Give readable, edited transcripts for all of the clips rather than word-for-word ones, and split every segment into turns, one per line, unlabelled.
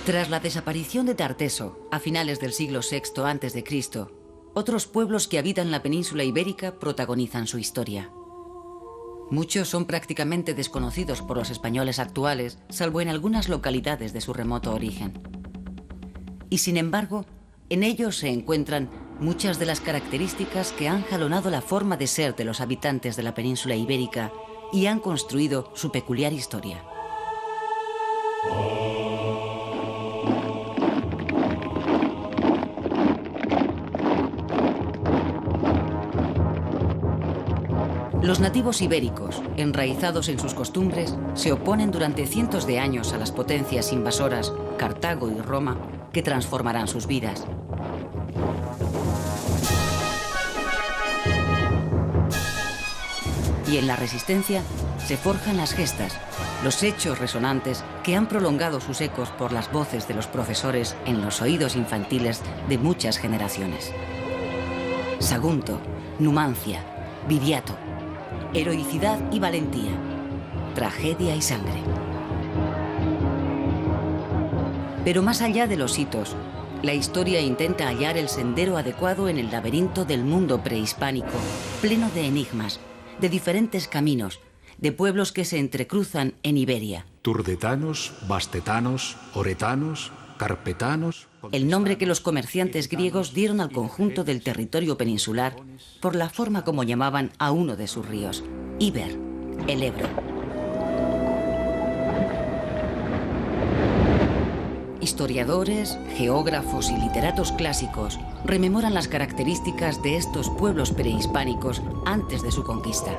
Tras la desaparición de Tarteso, a finales del siglo VI a.C., otros pueblos que habitan la península ibérica protagonizan su historia. Muchos son prácticamente desconocidos por los españoles actuales, salvo en algunas localidades de su remoto origen. Y sin embargo, en ellos se encuentran muchas de las características que han jalonado la forma de ser de los habitantes de la península ibérica y han construido su peculiar historia. Los nativos ibéricos, enraizados en sus costumbres, se oponen durante cientos de años a las potencias invasoras, Cartago y Roma, que transformarán sus vidas. Y en la resistencia se forjan las gestas, los hechos resonantes que han prolongado sus ecos por las voces de los profesores en los oídos infantiles de muchas generaciones. Sagunto, Numancia, Viriato, heroicidad y valentía, tragedia y sangre. Pero más allá de los hitos, la historia intenta hallar el sendero adecuado en el laberinto del mundo prehispánico, pleno de enigmas, de diferentes caminos, de pueblos que se entrecruzan en Iberia.
Turdetanos, bastetanos, oretanos, carpetanos...
El nombre que los comerciantes griegos dieron al conjunto del territorio peninsular por la forma como llamaban a uno de sus ríos, Iber, el Ebro. Historiadores, geógrafos y literatos clásicos rememoran las características de estos pueblos prehispánicos antes de su conquista.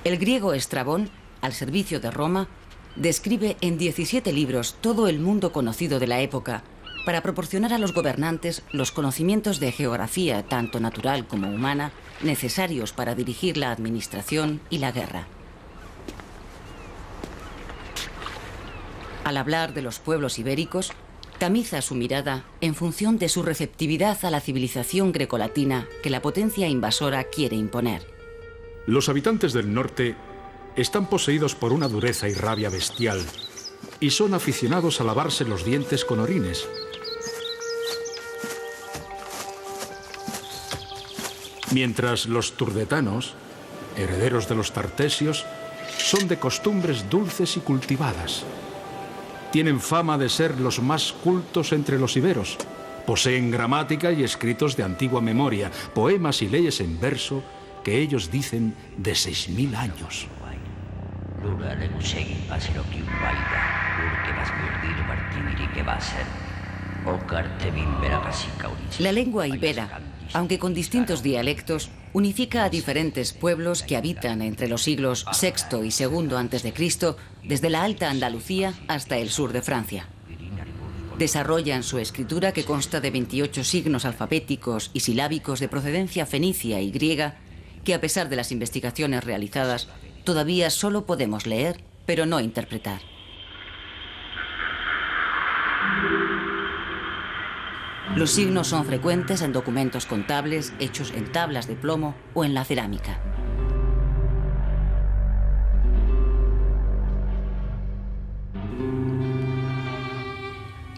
El griego Estrabón, al servicio de Roma, describe en 17 libros todo el mundo conocido de la época para proporcionar a los gobernantes los conocimientos de geografía, tanto natural como humana, necesarios para dirigir la administración y la guerra. Al hablar de los pueblos ibéricos, tamiza su mirada en función de su receptividad a la civilización grecolatina que la potencia invasora quiere imponer.
Los habitantes del norte están poseídos por una dureza y rabia bestial y son aficionados a lavarse los dientes con orines. Mientras los turdetanos, herederos de los tartesios, son de costumbres dulces y cultivadas. Tienen fama de ser los más cultos entre los iberos. Poseen gramática y escritos de antigua memoria, poemas y leyes en verso que ellos dicen de 6.000 años.
La lengua ibera, aunque con distintos dialectos, unifica a diferentes pueblos que habitan entre los siglos VI y II a.C., desde la Alta Andalucía hasta el sur de Francia. Desarrollan su escritura, que consta de 28 signos alfabéticos y silábicos de procedencia fenicia y griega, que a pesar de las investigaciones realizadas, todavía solo podemos leer, pero no interpretar. Los signos son frecuentes en documentos contables hechos en tablas de plomo o en la cerámica.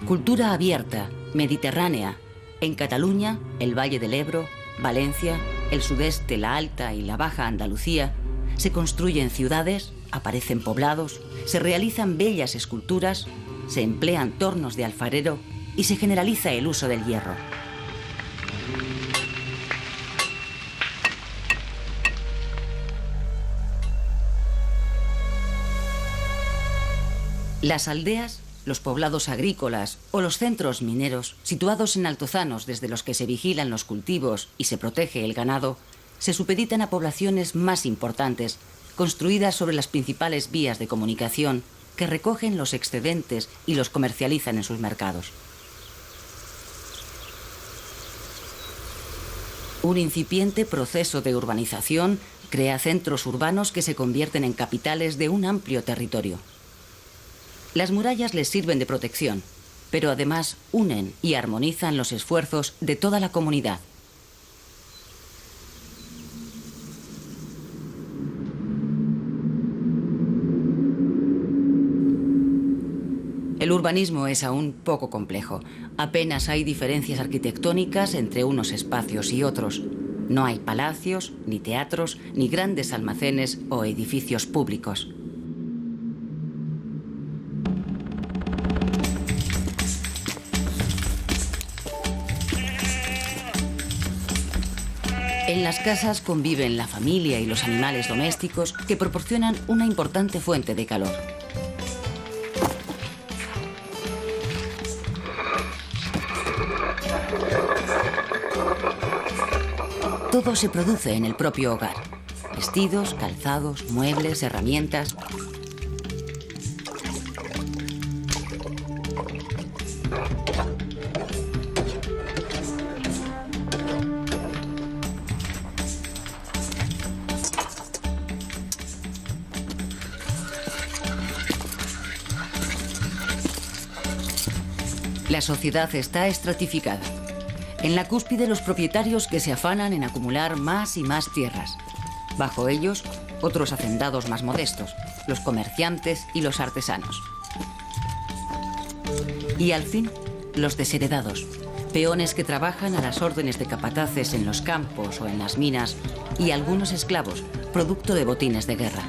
Cultura abierta, mediterránea. En Cataluña, el Valle del Ebro, Valencia, el sudeste, la Alta y la Baja Andalucía, se construyen ciudades, aparecen poblados, se realizan bellas esculturas, se emplean tornos de alfarero y se generaliza el uso del hierro. Las aldeas, los poblados agrícolas o los centros mineros, situados en altozanos desde los que se vigilan los cultivos y se protege el ganado, se supeditan a poblaciones más importantes, construidas sobre las principales vías de comunicación, que recogen los excedentes y los comercializan en sus mercados. Un incipiente proceso de urbanización crea centros urbanos que se convierten en capitales de un amplio territorio. Las murallas les sirven de protección, pero además unen y armonizan los esfuerzos de toda la comunidad. urbanismo es aún poco complejo. Apenas hay diferencias arquitectónicas entre unos espacios y otros. No hay palacios, ni teatros, ni grandes almacenes o edificios públicos. En las casas conviven la familia y los animales domésticos que proporcionan una importante fuente de calor. Todo se produce en el propio hogar. Vestidos, calzados, muebles, herramientas. La sociedad está estratificada. En la cúspide, los propietarios que se afanan en acumular más y más tierras. Bajo ellos, otros hacendados más modestos, los comerciantes y los artesanos. Y al fin, los desheredados, peones que trabajan a las órdenes de capataces en los campos o en las minas, y algunos esclavos, producto de botines de guerra.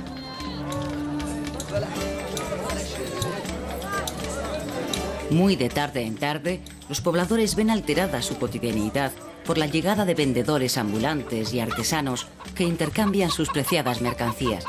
Muy de tarde en tarde, los pobladores ven alterada su cotidianidad por la llegada de vendedores ambulantes y artesanos que intercambian sus preciadas mercancías.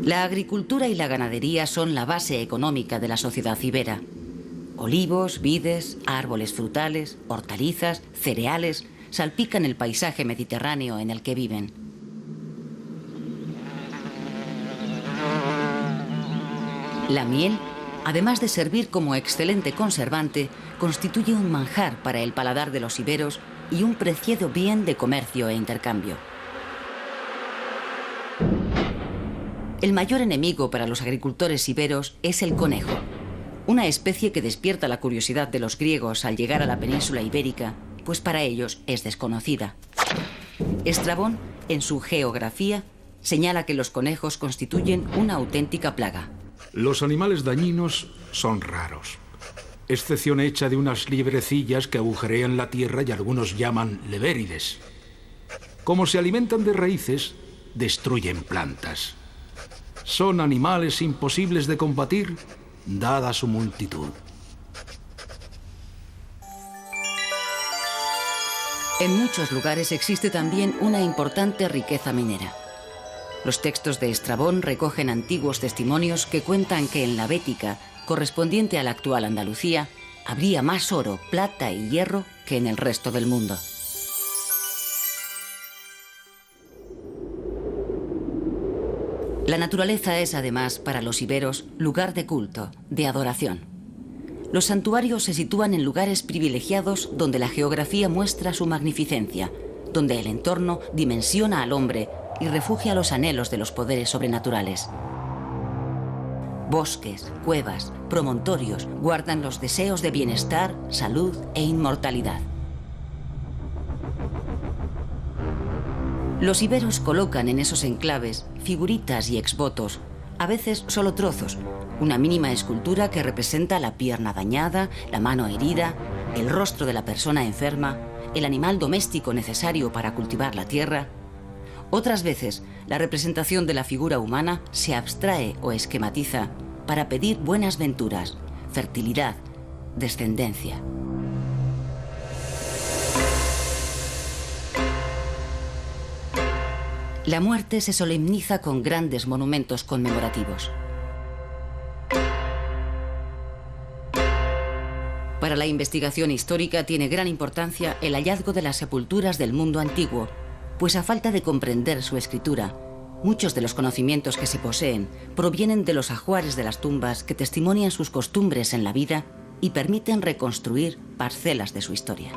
La agricultura y la ganadería son la base económica de la sociedad ibera. Olivos, vides, árboles frutales, hortalizas, cereales salpican el paisaje mediterráneo en el que viven. La miel, además de servir como excelente conservante, constituye un manjar para el paladar de los iberos y un preciado bien de comercio e intercambio. El mayor enemigo para los agricultores iberos es el conejo. Una especie que despierta la curiosidad de los griegos al llegar a la península ibérica, pues para ellos es desconocida. Estrabón, en su Geografía, señala que los conejos constituyen una auténtica plaga.
Los animales dañinos son raros, excepción hecha de unas liebrecillas que agujerean la tierra y algunos llaman levérides. Como se alimentan de raíces, destruyen plantas. Son animales imposibles de combatir, dada su multitud.
En muchos lugares existe también una importante riqueza minera. Los textos de Estrabón recogen antiguos testimonios que cuentan que en la Bética, correspondiente a la actual Andalucía, habría más oro, plata y hierro que en el resto del mundo. La naturaleza es, además, para los iberos, lugar de culto, de adoración. Los santuarios se sitúan en lugares privilegiados donde la geografía muestra su magnificencia, donde el entorno dimensiona al hombre y refugia los anhelos de los poderes sobrenaturales. Bosques, cuevas, promontorios guardan los deseos de bienestar, salud e inmortalidad. Los iberos colocan en esos enclaves figuritas y exvotos, a veces solo trozos, una mínima escultura que representa la pierna dañada, la mano herida, el rostro de la persona enferma, el animal doméstico necesario para cultivar la tierra. Otras veces, la representación de la figura humana se abstrae o esquematiza para pedir buenas venturas, fertilidad, descendencia. La muerte se solemniza con grandes monumentos conmemorativos. Para la investigación histórica tiene gran importancia el hallazgo de las sepulturas del mundo antiguo, pues a falta de comprender su escritura, muchos de los conocimientos que se poseen provienen de los ajuares de las tumbas que testimonian sus costumbres en la vida y permiten reconstruir parcelas de su historia.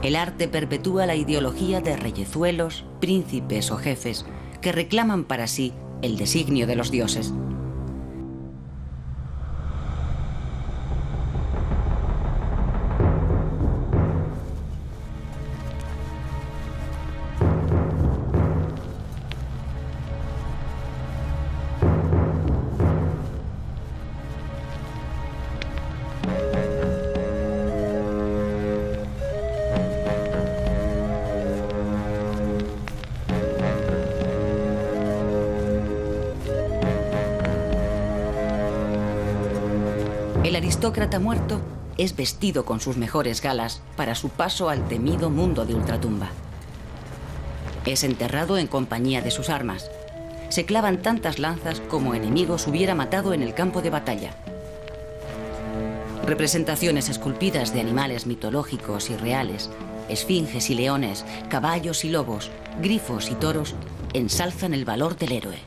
El arte perpetúa la ideología de reyezuelos, príncipes o jefes que reclaman para sí el designio de los dioses. El aristócrata muerto es vestido con sus mejores galas para su paso al temido mundo de ultratumba. Es enterrado en compañía de sus armas. Se clavan tantas lanzas como enemigos hubiera matado en el campo de batalla. Representaciones esculpidas de animales mitológicos y reales, esfinges y leones, caballos y lobos, grifos y toros, ensalzan el valor del héroe.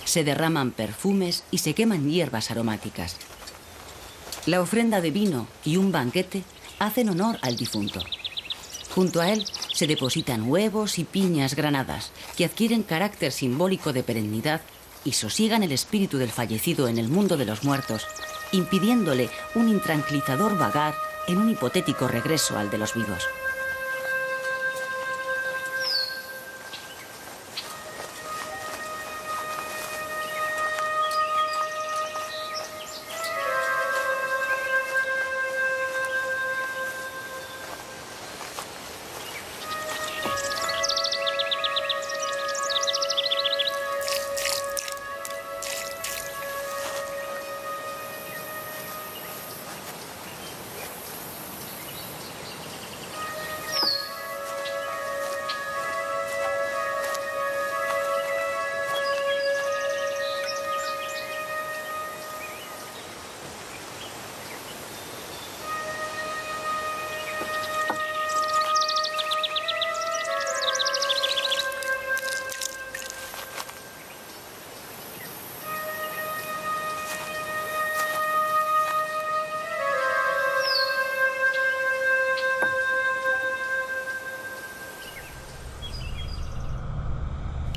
Se derraman perfumes y se queman hierbas aromáticas. La ofrenda de vino y un banquete hacen honor al difunto. Junto a él se depositan huevos y piñas granadas que adquieren carácter simbólico de perennidad y sosiegan el espíritu del fallecido en el mundo de los muertos, impidiéndole un intranquilizador vagar en un hipotético regreso al de los vivos.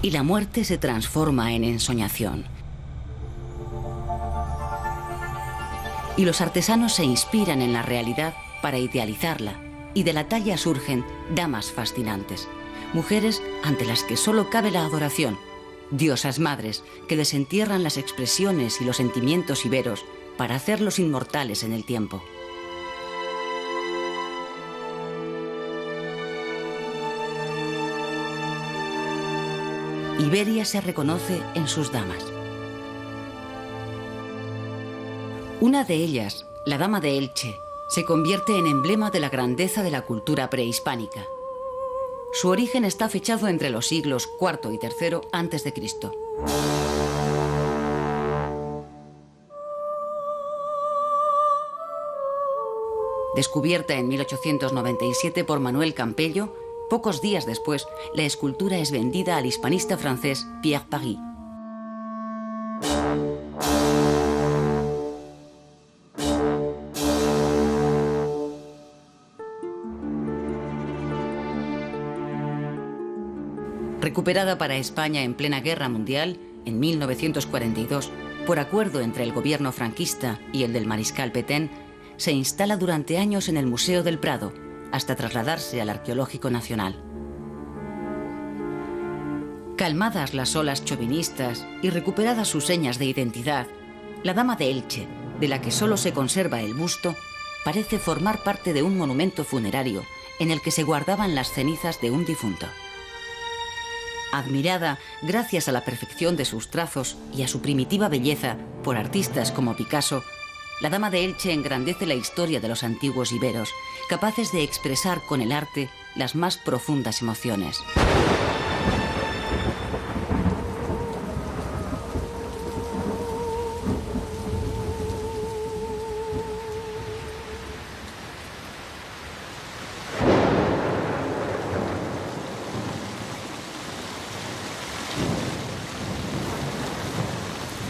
Y la muerte se transforma en ensoñación. Y los artesanos se inspiran en la realidad para idealizarla, y de la talla surgen damas fascinantes, mujeres ante las que solo cabe la adoración, diosas madres que desentierran las expresiones y los sentimientos iberos para hacerlos inmortales en el tiempo. Iberia se reconoce en sus damas. Una de ellas, la dama de Elche, se convierte en emblema de la grandeza de la cultura prehispánica. Su origen está fechado entre los siglos IV y III a.C. Descubierta en 1897 por Manuel Campello, pocos días después, la escultura es vendida al hispanista francés Pierre Paris. Recuperada para España en plena Guerra Mundial, en 1942, por acuerdo entre el gobierno franquista y el del mariscal Pétain, se instala durante años en el Museo del Prado, hasta trasladarse al Arqueológico Nacional. Calmadas las olas chauvinistas y recuperadas sus señas de identidad, la Dama de Elche, de la que solo se conserva el busto, parece formar parte de un monumento funerario en el que se guardaban las cenizas de un difunto. Admirada gracias a la perfección de sus trazos y a su primitiva belleza por artistas como Picasso, la Dama de Elche engrandece la historia de los antiguos iberos, capaces de expresar con el arte las más profundas emociones.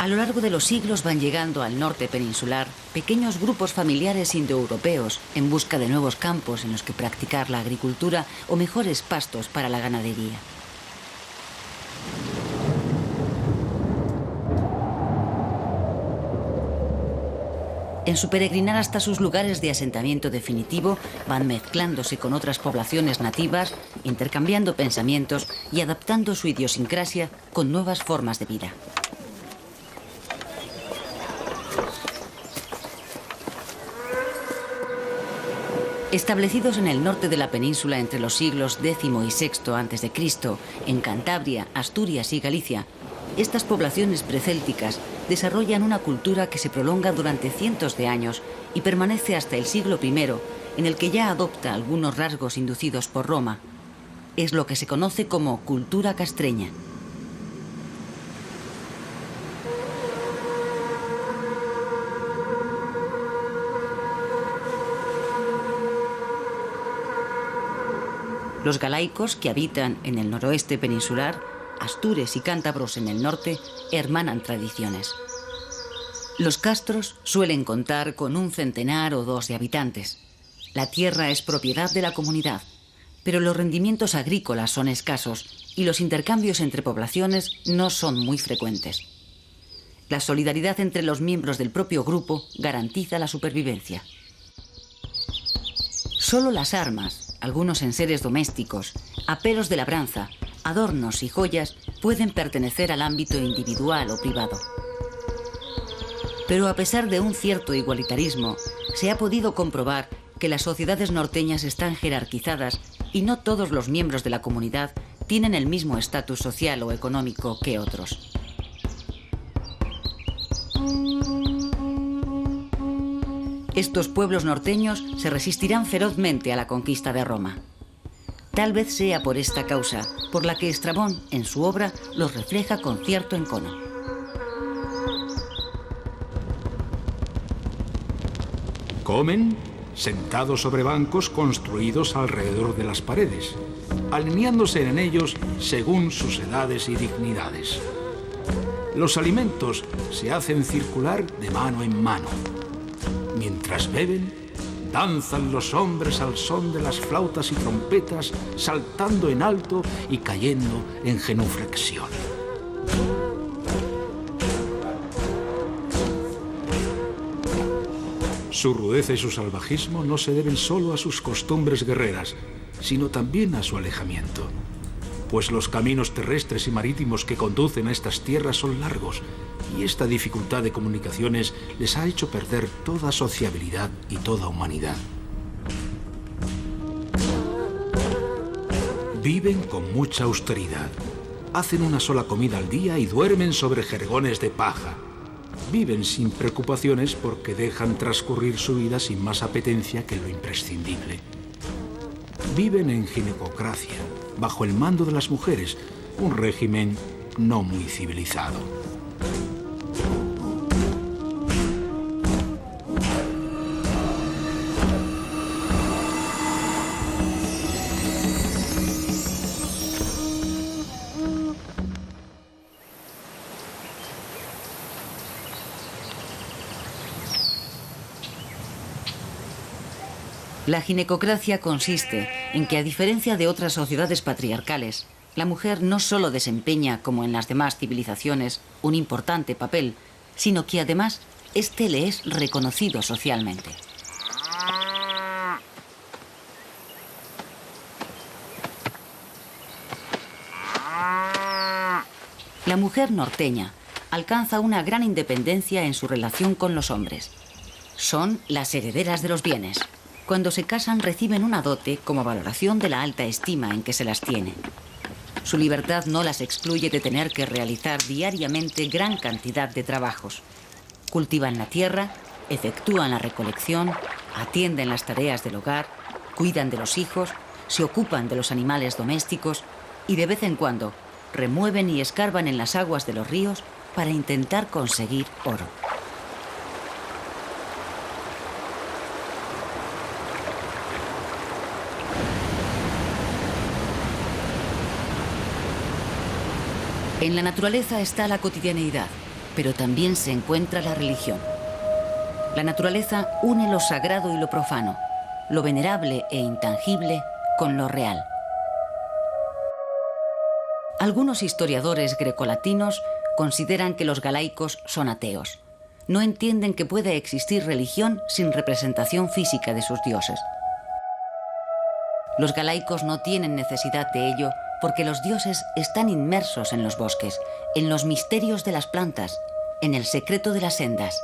A lo largo de los siglos van llegando al norte peninsular pequeños grupos familiares indoeuropeos en busca de nuevos campos en los que practicar la agricultura o mejores pastos para la ganadería. En su peregrinar hasta sus lugares de asentamiento definitivo, van mezclándose con otras poblaciones nativas, intercambiando pensamientos y adaptando su idiosincrasia con nuevas formas de vida. Establecidos en el norte de la península entre los siglos X y VI a.C., en Cantabria, Asturias y Galicia, estas poblaciones precélticas desarrollan una cultura que se prolonga durante cientos de años y permanece hasta el siglo I, en el que ya adopta algunos rasgos inducidos por Roma. Es lo que se conoce como cultura castreña. Los galaicos, que habitan en el noroeste peninsular, astures y cántabros en el norte, hermanan tradiciones. Los castros suelen contar con 1 centenar o 2 de habitantes. La tierra es propiedad de la comunidad, pero los rendimientos agrícolas son escasos y los intercambios entre poblaciones no son muy frecuentes. La solidaridad entre los miembros del propio grupo garantiza la supervivencia. Solo las armas, algunos enseres domésticos, aperos de labranza, adornos y joyas pueden pertenecer al ámbito individual o privado. Pero a pesar de un cierto igualitarismo, se ha podido comprobar que las sociedades norteñas están jerarquizadas y no todos los miembros de la comunidad tienen el mismo estatus social o económico que otros. Estos pueblos norteños se resistirán ferozmente a la conquista de Roma. Tal vez sea por esta causa por la que Estrabón, en su obra, los refleja con cierto encono.
Comen sentados sobre bancos construidos alrededor de las paredes, alineándose en ellos según sus edades y dignidades. Los alimentos se hacen circular de mano en mano. Mientras beben, danzan los hombres al son de las flautas y trompetas, saltando en alto y cayendo en genuflexión. Su rudeza y su salvajismo no se deben solo a sus costumbres guerreras, sino también a su alejamiento, pues los caminos terrestres y marítimos que conducen a estas tierras son largos, y esta dificultad de comunicaciones les ha hecho perder toda sociabilidad y toda humanidad. Viven con mucha austeridad, hacen una sola comida al día y duermen sobre jergones de paja. Viven sin preocupaciones porque dejan transcurrir su vida sin más apetencia que lo imprescindible. Viven en ginecocracia, bajo el mando de las mujeres, un régimen no muy civilizado.
La ginecocracia consiste en que, a diferencia de otras sociedades patriarcales, la mujer no solo desempeña, como en las demás civilizaciones, un importante papel, sino que además este le es reconocido socialmente. La mujer norteña alcanza una gran independencia en su relación con los hombres. Son las herederas de los bienes. Cuando se casan reciben una dote como valoración de la alta estima en que se las tiene. Su libertad no las excluye de tener que realizar diariamente gran cantidad de trabajos. Cultivan la tierra, efectúan la recolección, atienden las tareas del hogar, cuidan de los hijos, se ocupan de los animales domésticos y de vez en cuando remueven y escarban en las aguas de los ríos para intentar conseguir oro. En la naturaleza está la cotidianeidad, pero también se encuentra la religión. La naturaleza une lo sagrado y lo profano, lo venerable e intangible con lo real. Algunos historiadores grecolatinos consideran que los galaicos son ateos. No entienden que pueda existir religión sin representación física de sus dioses. Los galaicos no tienen necesidad de ello porque los dioses están inmersos en los bosques, en los misterios de las plantas, en el secreto de las sendas.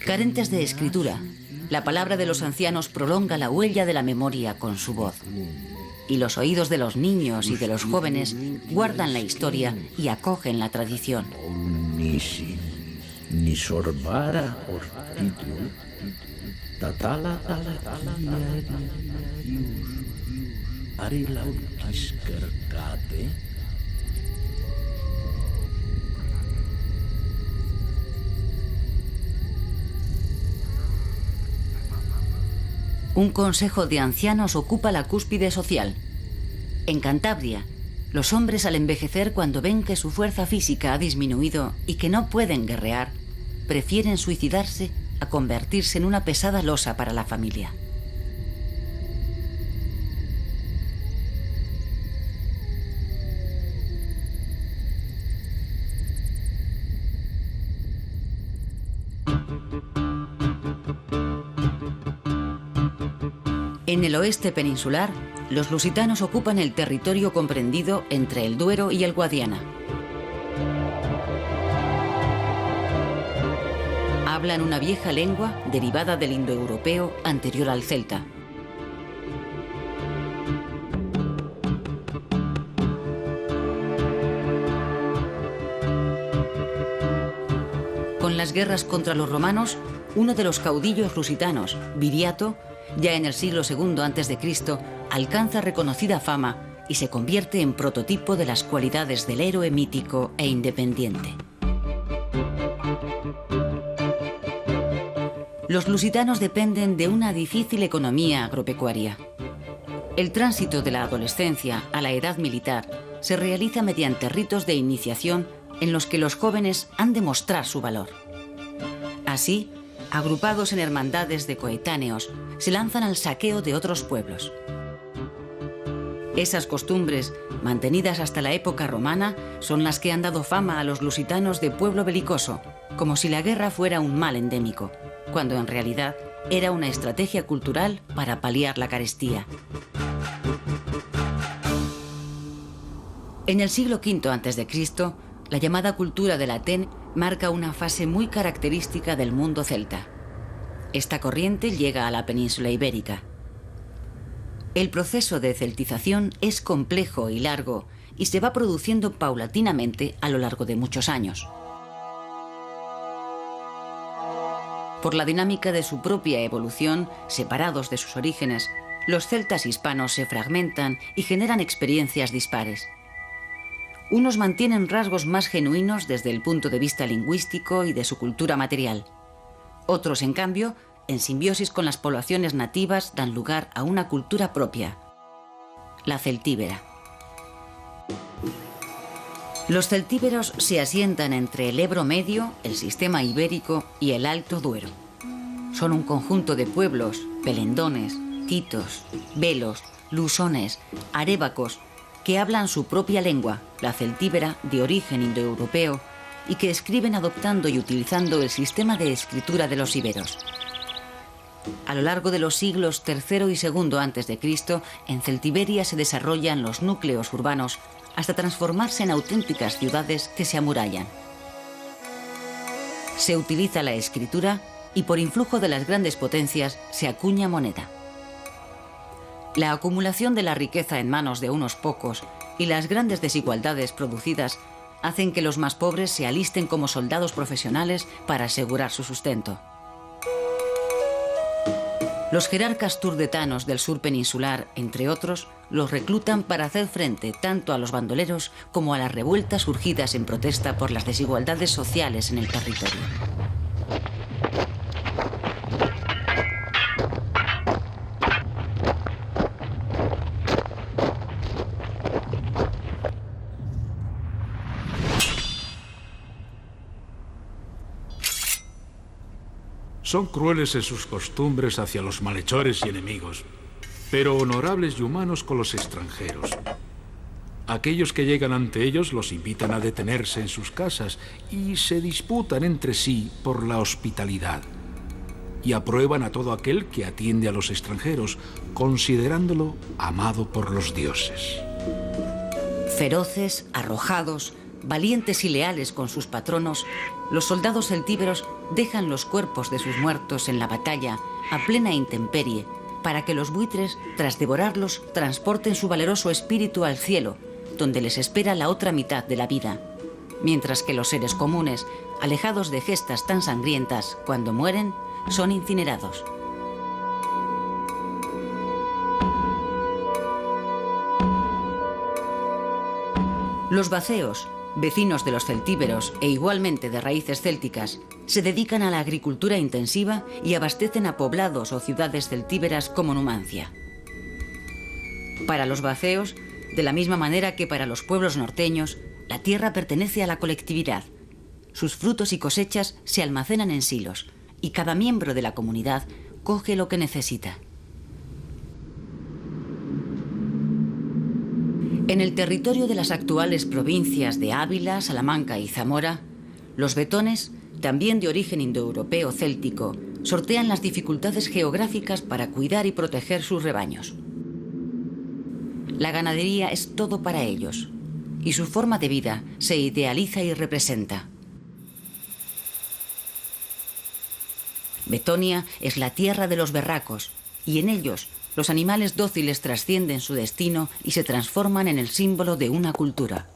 Carentes de escritura, la palabra de los ancianos prolonga la huella de la memoria con su voz. Y los oídos de los niños y de los jóvenes guardan la historia y acogen la tradición. Un consejo de ancianos ocupa la cúspide social. En Cantabria, los hombres al envejecer, cuando ven que su fuerza física ha disminuido y que no pueden guerrear, prefieren suicidarse a convertirse en una pesada losa para la familia. En el oeste peninsular, los lusitanos ocupan el territorio comprendido entre el Duero y el Guadiana. Hablan una vieja lengua derivada del indoeuropeo anterior al celta. Con las guerras contra los romanos, uno de los caudillos lusitanos, Viriato, ya en el siglo II a.C., alcanza reconocida fama y se convierte en prototipo de las cualidades del héroe mítico e independiente. Los lusitanos dependen de una difícil economía agropecuaria. El tránsito de la adolescencia a la edad militar se realiza mediante ritos de iniciación en los que los jóvenes han de mostrar su valor. Así, agrupados en hermandades de coetáneos, se lanzan al saqueo de otros pueblos. Esas costumbres, mantenidas hasta la época romana, son las que han dado fama a los lusitanos de pueblo belicoso, como si la guerra fuera un mal endémico, cuando en realidad era una estrategia cultural para paliar la carestía. En el siglo V a.C., la llamada cultura del Atén marca una fase muy característica del mundo celta. Esta corriente llega a la península ibérica. El proceso de celtización es complejo y largo y se va produciendo paulatinamente a lo largo de muchos años. Por la dinámica de su propia evolución, separados de sus orígenes, los celtas hispanos se fragmentan y generan experiencias dispares. Unos mantienen rasgos más genuinos desde el punto de vista lingüístico y de su cultura material. Otros, en cambio, en simbiosis con las poblaciones nativas, dan lugar a una cultura propia, la celtíbera. Los celtíberos se asientan entre el Ebro Medio, el sistema ibérico y el Alto Duero. Son un conjunto de pueblos, pelendones, titos, velos, lusones, arébacos, que hablan su propia lengua, la celtíbera de origen indoeuropeo, y que escriben adoptando y utilizando el sistema de escritura de los iberos. A lo largo de los siglos III y II a.C., en Celtiberia se desarrollan los núcleos urbanos hasta transformarse en auténticas ciudades que se amurallan. Se utiliza la escritura y por influjo de las grandes potencias se acuña moneda. La acumulación de la riqueza en manos de unos pocos y las grandes desigualdades producidas hacen que los más pobres se alisten como soldados profesionales para asegurar su sustento. Los jerarcas turdetanos del sur peninsular, entre otros, los reclutan para hacer frente tanto a los bandoleros como a las revueltas surgidas en protesta por las desigualdades sociales en el territorio.
Son crueles en sus costumbres hacia los malhechores y enemigos, pero honorables y humanos con los extranjeros. Aquellos que llegan ante ellos los invitan a detenerse en sus casas y se disputan entre sí por la hospitalidad. Y aprueban a todo aquel que atiende a los extranjeros, considerándolo amado por los dioses.
Feroces, arrojados, valientes y leales con sus patronos, los soldados celtíberos dejan los cuerpos de sus muertos en la batalla a plena intemperie para que los buitres, tras devorarlos, transporten su valeroso espíritu al cielo, donde les espera la otra mitad de la vida, mientras que los seres comunes, alejados de gestas tan sangrientas, cuando mueren, son incinerados. Los vacéos, vecinos de los celtíberos e igualmente de raíces célticas, se dedican a la agricultura intensiva y abastecen a poblados o ciudades celtíberas como Numancia. Para los vacéos, de la misma manera que para los pueblos norteños, la tierra pertenece a la colectividad. Sus frutos y cosechas se almacenan en silos y cada miembro de la comunidad coge lo que necesita. En el territorio de las actuales provincias de Ávila, Salamanca y Zamora, los vetones, también de origen indoeuropeo céltico, sortean las dificultades geográficas para cuidar y proteger sus rebaños. La ganadería es todo para ellos, y su forma de vida se idealiza y representa. Betonia es la tierra de los berracos, y en ellos los animales dóciles trascienden su destino y se transforman en el símbolo de una cultura.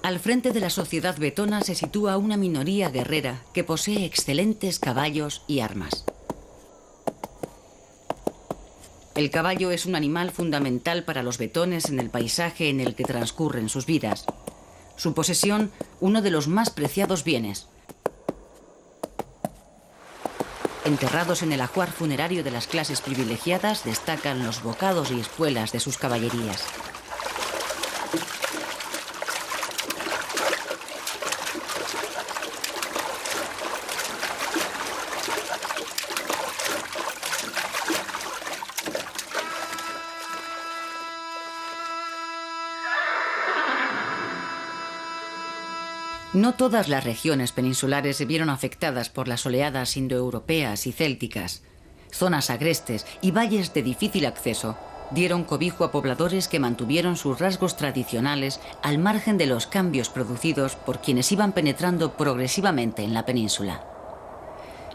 Al frente de la sociedad vetona se sitúa una minoría guerrera que posee excelentes caballos y armas. El caballo es un animal fundamental para los vetones en el paisaje en el que transcurren sus vidas. Su posesión, uno de los más preciados bienes. Enterrados en el ajuar funerario de las clases privilegiadas, destacan los bocados y espuelas de sus caballerías. No todas las regiones peninsulares se vieron afectadas por las oleadas indoeuropeas y célticas. Zonas agrestes y valles de difícil acceso dieron cobijo a pobladores que mantuvieron sus rasgos tradicionales al margen de los cambios producidos por quienes iban penetrando progresivamente en la península.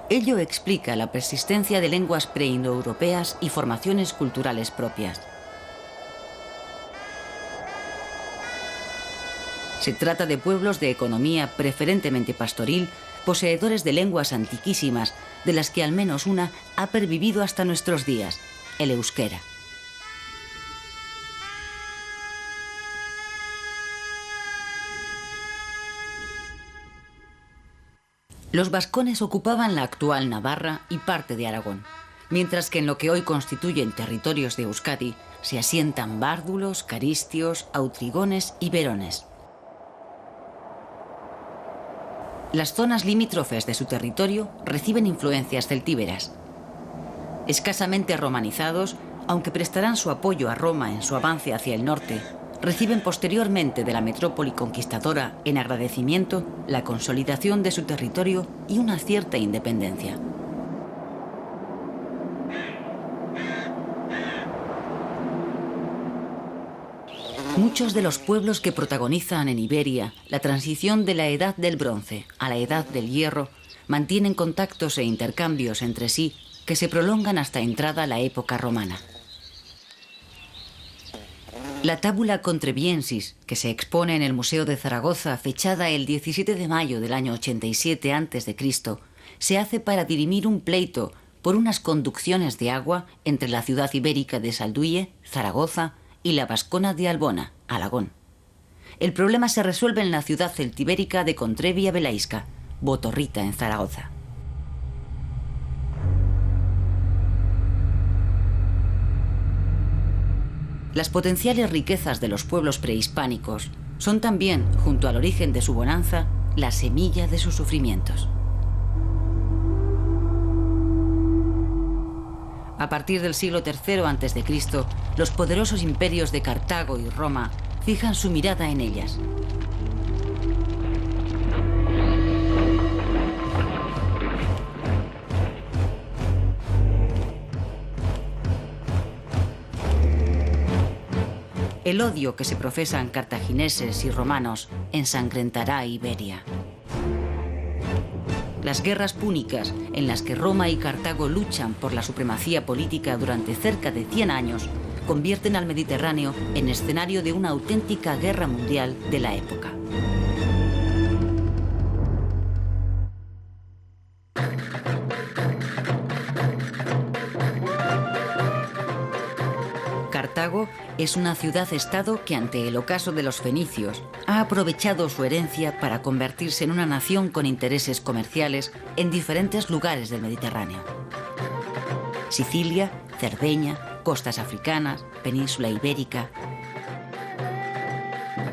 Ello explica la persistencia de lenguas preindoeuropeas y formaciones culturales propias. Se trata de pueblos de economía preferentemente pastoril, poseedores de lenguas antiquísimas, de las que al menos una ha pervivido hasta nuestros días, el euskera. Los vascones ocupaban la actual Navarra y parte de Aragón. mientras que en lo que hoy constituyen territorios de Euskadi se asientan bárdulos, caristios, autrigones y verones. Las zonas limítrofes de su territorio reciben influencias celtíberas. Escasamente romanizados, aunque prestarán su apoyo a Roma en su avance hacia el norte, reciben posteriormente de la metrópoli conquistadora en agradecimiento la consolidación de su territorio y una cierta independencia. Muchos de los pueblos que protagonizan en Iberia la transición de la Edad del Bronce a la Edad del Hierro mantienen contactos e intercambios entre sí que se prolongan hasta entrada la época romana. La Tabula Contrebiensis, que se expone en el Museo de Zaragoza, fechada el 17 de mayo del año 87 a.C., se hace para dirimir un pleito por unas conducciones de agua entre la ciudad ibérica de Salduye, Zaragoza, y la vascona de Albona, Alagón. El problema se resuelve en la ciudad celtibérica de Contrevia Velaisca, Botorrita, en Zaragoza. Las potenciales riquezas de los pueblos prehispánicos son también, junto al origen de su bonanza, la semilla de sus sufrimientos. A partir del siglo III a.C., los poderosos imperios de Cartago y Roma fijan su mirada en ellas. El odio que se profesan cartagineses y romanos ensangrentará Iberia. Las guerras púnicas, en las que Roma y Cartago luchan por la supremacía política durante cerca de 100 años, convierten al Mediterráneo en escenario de una auténtica guerra mundial de la época. Cartago es una ciudad-estado que, ante el ocaso de los fenicios, ha aprovechado su herencia para convertirse en una nación con intereses comerciales en diferentes lugares del Mediterráneo. Sicilia, Cerdeña, costas africanas, península ibérica.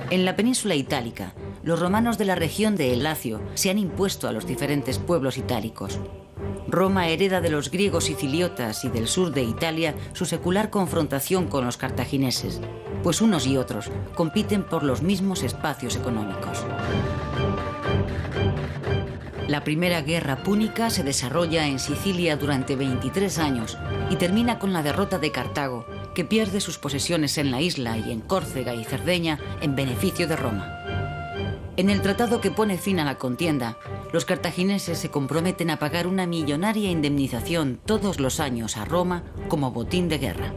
En la península itálica, los romanos de la región de El Lacio se han impuesto a los diferentes pueblos itálicos. Roma hereda de los griegos siciliotas y del sur de Italia su secular confrontación con los cartagineses, pues unos y otros compiten por los mismos espacios económicos. La primera guerra púnica se desarrolla en Sicilia durante 23 años y termina con la derrota de Cartago, que pierde sus posesiones en la isla y en Córcega y Cerdeña en beneficio de Roma. En el tratado que pone fin a la contienda, los cartagineses se comprometen a pagar una millonaria indemnización todos los años a Roma como botín de guerra.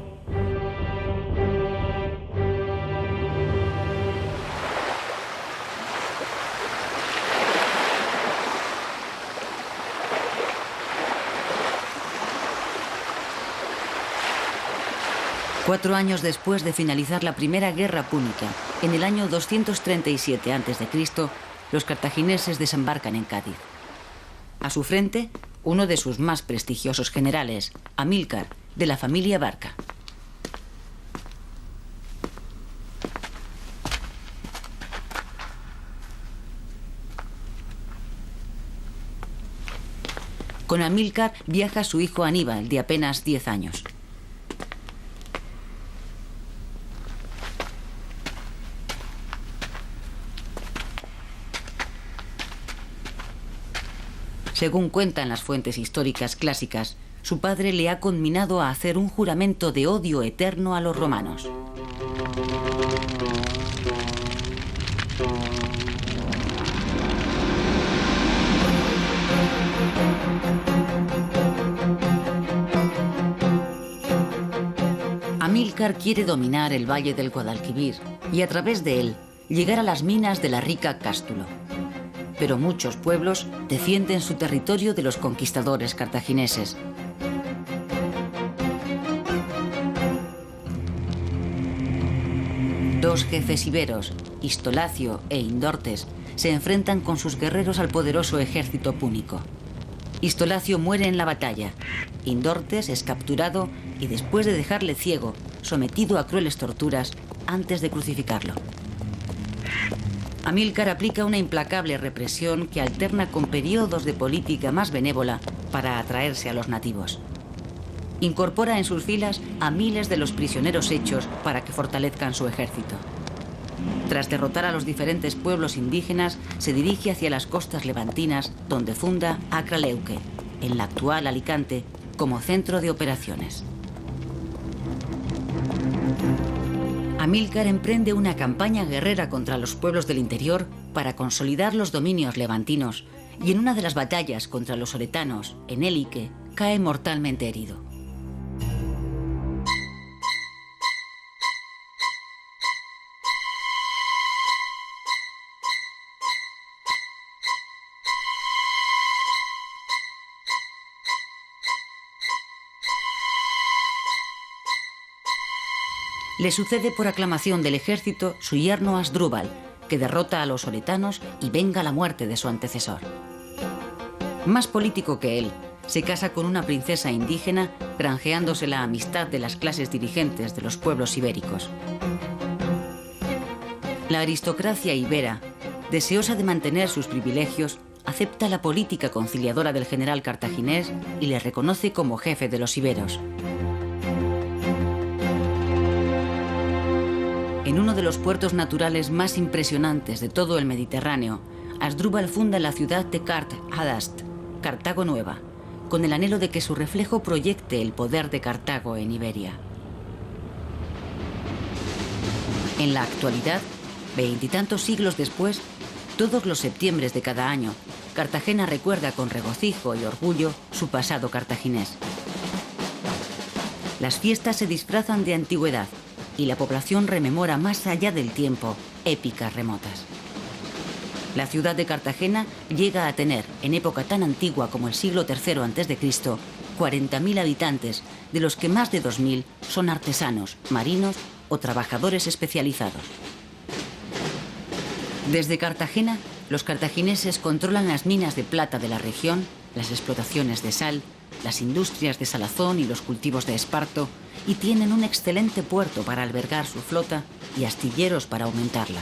Cuatro años después de finalizar la primera guerra púnica, en el año 237 a.C., los cartagineses desembarcan en Cádiz. A su frente, uno de sus más prestigiosos generales, Amílcar, de la familia Barca. Con Amílcar viaja su hijo Aníbal, de apenas 10 años. Según cuentan las fuentes históricas clásicas, su padre le ha conminado a hacer un juramento de odio eterno a los romanos. Amílcar quiere dominar el valle del Guadalquivir y, a través de él, llegar a las minas de la rica Cástulo. Pero muchos pueblos defienden su territorio de los conquistadores cartagineses. Dos jefes iberos, Histolacio e Indortes, se enfrentan con sus guerreros al poderoso ejército púnico. Histolacio muere en la batalla Indortes es capturado y después de dejarle ciego, sometido a crueles torturas antes de crucificarlo. Amílcar aplica una implacable represión que alterna con periodos de política más benévola para atraerse a los nativos. Incorpora en sus filas a miles de los prisioneros hechos para que fortalezcan su ejército. Tras derrotar a los diferentes pueblos indígenas, se dirige hacia las costas levantinas, donde funda Acraleuque, en la actual Alicante, como centro de operaciones. Amílcar emprende una campaña guerrera contra los pueblos del interior para consolidar los dominios levantinos y en una de las batallas contra los oretanos, en Élique, cae mortalmente herido. Le sucede por aclamación del ejército su yerno Asdrúbal, que derrota a los oretanos y venga la muerte de su antecesor. Más político que él, se casa con una princesa indígena, granjeándose la amistad de las clases dirigentes de los pueblos ibéricos. La aristocracia ibera, deseosa de mantener sus privilegios, acepta la política conciliadora del general cartaginés y le reconoce como jefe de los iberos. En uno de los puertos naturales más impresionantes de todo el Mediterráneo, Asdrúbal funda la ciudad de Kart Hadast, Cartago Nueva, con el anhelo de que su reflejo proyecte el poder de Cartago en Iberia. En la actualidad, 20 y tantos siglos después, todos los septiembres de cada año, Cartagena recuerda con regocijo y orgullo su pasado cartaginés. Las fiestas se disfrazan de antigüedad y la población rememora más allá del tiempo épicas remotas. La ciudad de Cartagena llega a tener, en época tan antigua como el siglo III a.C., 40.000 habitantes, de los que más de 2.000 son artesanos, marinos o trabajadores especializados. Desde Cartagena, los cartagineses controlan las minas de plata de la región, las explotaciones de sal, las industrias de salazón y los cultivos de esparto, y tienen un excelente puerto para albergar su flota y astilleros para aumentarla.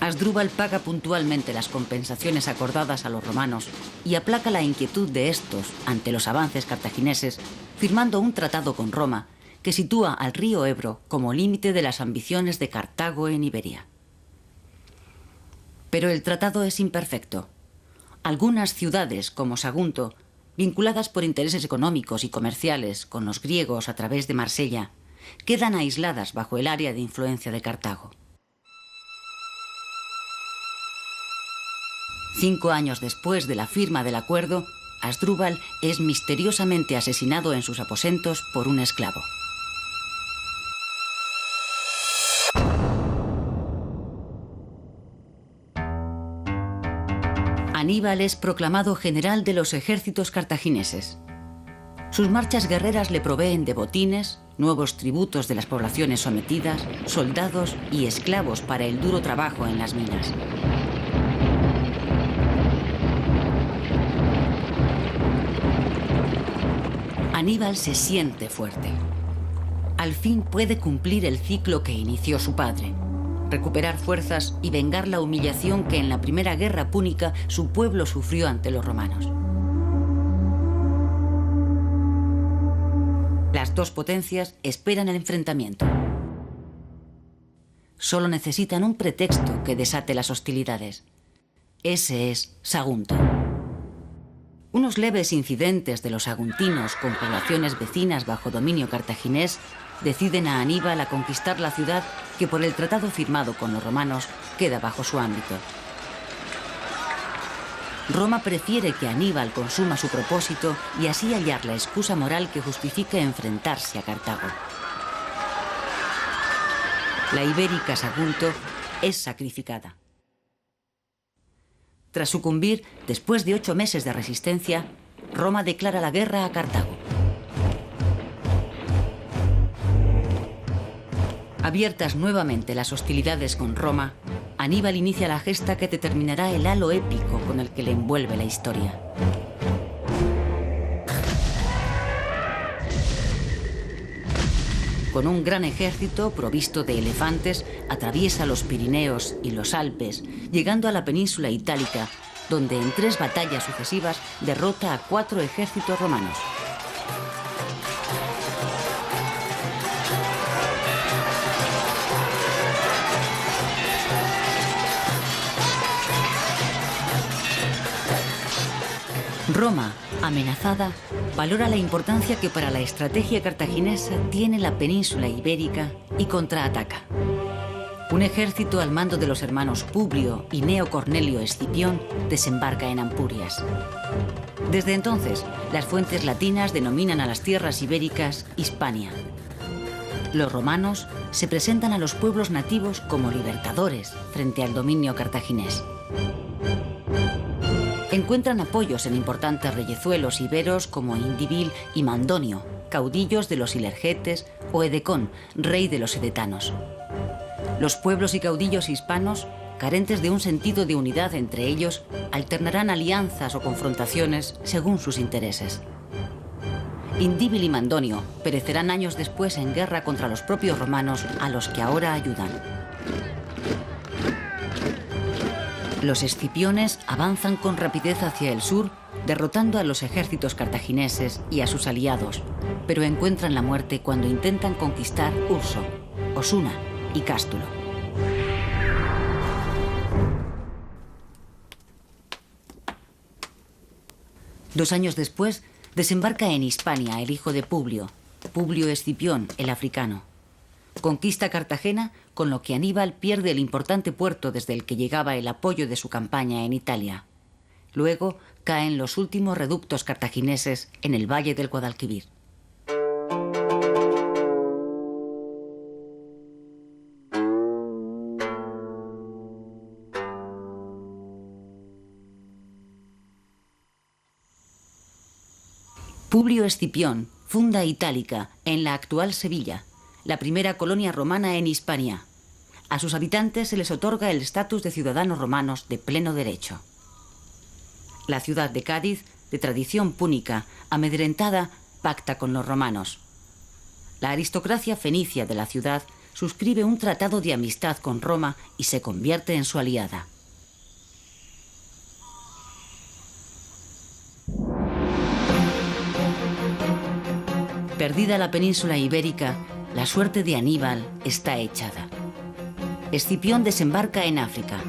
Asdrúbal paga puntualmente las compensaciones acordadas a los romanos y aplaca la inquietud de estos ante los avances cartagineses, firmando un tratado con Roma que sitúa al río Ebro como límite de las ambiciones de Cartago en Iberia. Pero el tratado es imperfecto. Algunas ciudades, como Sagunto, vinculadas por intereses económicos y comerciales con los griegos a través de Marsella, quedan aisladas bajo el área de influencia de Cartago. 5 años después de la firma del acuerdo, Asdrúbal es misteriosamente asesinado en sus aposentos por un esclavo. Aníbal es proclamado general de los ejércitos cartagineses. Sus marchas guerreras le proveen de botines, nuevos tributos de las poblaciones sometidas, soldados y esclavos para el duro trabajo en las minas. Aníbal se siente fuerte. Al fin puede cumplir el ciclo que inició su padre: recuperar fuerzas y vengar la humillación que en la primera guerra púnica su pueblo sufrió ante los romanos. Las dos potencias esperan el enfrentamiento. Solo necesitan un pretexto que desate las hostilidades. Ese es Sagunto. Unos leves incidentes de los saguntinos con poblaciones vecinas bajo dominio cartaginés deciden a Aníbal a conquistar la ciudad que por el tratado firmado con los romanos queda bajo su ámbito. Roma prefiere que Aníbal consuma su propósito y así hallar la excusa moral que justifique enfrentarse a Cartago. La ibérica Sagunto es sacrificada. Tras sucumbir, después de 8 meses de resistencia, Roma declara la guerra a Cartago. Abiertas nuevamente las hostilidades con Roma, Aníbal inicia la gesta que determinará el halo épico con el que le envuelve la historia. con un gran ejército provisto de elefantes, atraviesa los Pirineos y los Alpes, llegando a la península itálica, donde en 3 batallas sucesivas derrota a 4 ejércitos romanos. Roma, amenazada, valora la importancia que para la estrategia cartaginesa tiene la península ibérica y contraataca. Un ejército al mando de los hermanos Publio y Gneo Cornelio Escipión desembarca en Ampurias. Desde entonces, las fuentes latinas denominan a las tierras ibéricas Hispania. Los romanos se presentan a los pueblos nativos como libertadores frente al dominio cartaginés. Encuentran apoyos en importantes reyezuelos iberos como Indíbil y Mandonio, caudillos de los Ilergetes, o Edecón, rey de los edetanos. Los pueblos y caudillos hispanos, carentes de un sentido de unidad entre ellos, alternarán alianzas o confrontaciones según sus intereses. Indíbil y Mandonio perecerán años después en guerra contra los propios romanos, a los que ahora ayudan. Los escipiones avanzan con rapidez hacia el sur, derrotando a los ejércitos cartagineses y a sus aliados, pero encuentran la muerte cuando intentan conquistar Urso, Osuna y Cástulo. Dos años después, desembarca en Hispania el hijo de Publio, Publio Escipión, el africano. Conquista Cartagena, con lo que Aníbal pierde el importante puerto desde el que llegaba el apoyo de su campaña en Italia. Luego caen los últimos reductos cartagineses en el valle del Guadalquivir. Publio Escipión funda Itálica, en la actual Sevilla, la primera colonia romana en Hispania. A sus habitantes se les otorga el estatus de ciudadanos romanos de pleno derecho. La ciudad de Cádiz, de tradición púnica, amedrentada, pacta con los romanos. La aristocracia fenicia de la ciudad suscribe un tratado de amistad con Roma y se convierte en su aliada. Perdida la península ibérica, la suerte de Aníbal está echada. Escipión desembarca en África.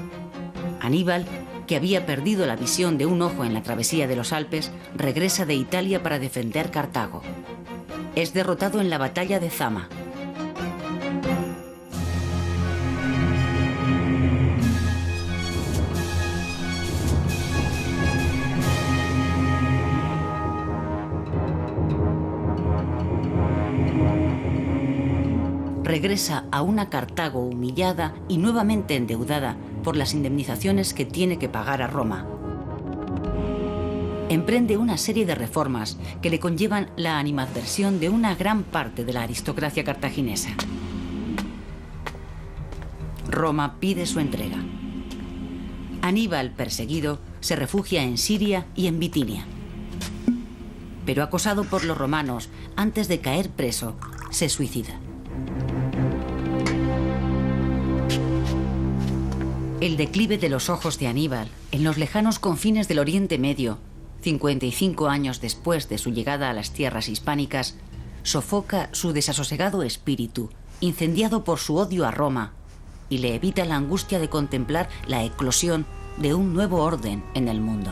Aníbal, que había perdido la visión de un ojo en la travesía de los Alpes, regresa de Italia para defender Cartago. Es derrotado en la batalla de Zama. Regresa a una Cartago humillada y nuevamente endeudada por las indemnizaciones que tiene que pagar a Roma. Emprende una serie de reformas que le conllevan la animadversión de una gran parte de la aristocracia cartaginesa. Roma pide su entrega. Aníbal, perseguido, se refugia en Siria y en Bitinia. Pero acosado por los romanos, antes de caer preso, se suicida. El declive de los ojos de Aníbal en los lejanos confines del Oriente Medio, 55 años después de su llegada a las tierras hispánicas, sofoca su desasosegado espíritu, incendiado por su odio a Roma, y le evita la angustia de contemplar la eclosión de un nuevo orden en el mundo.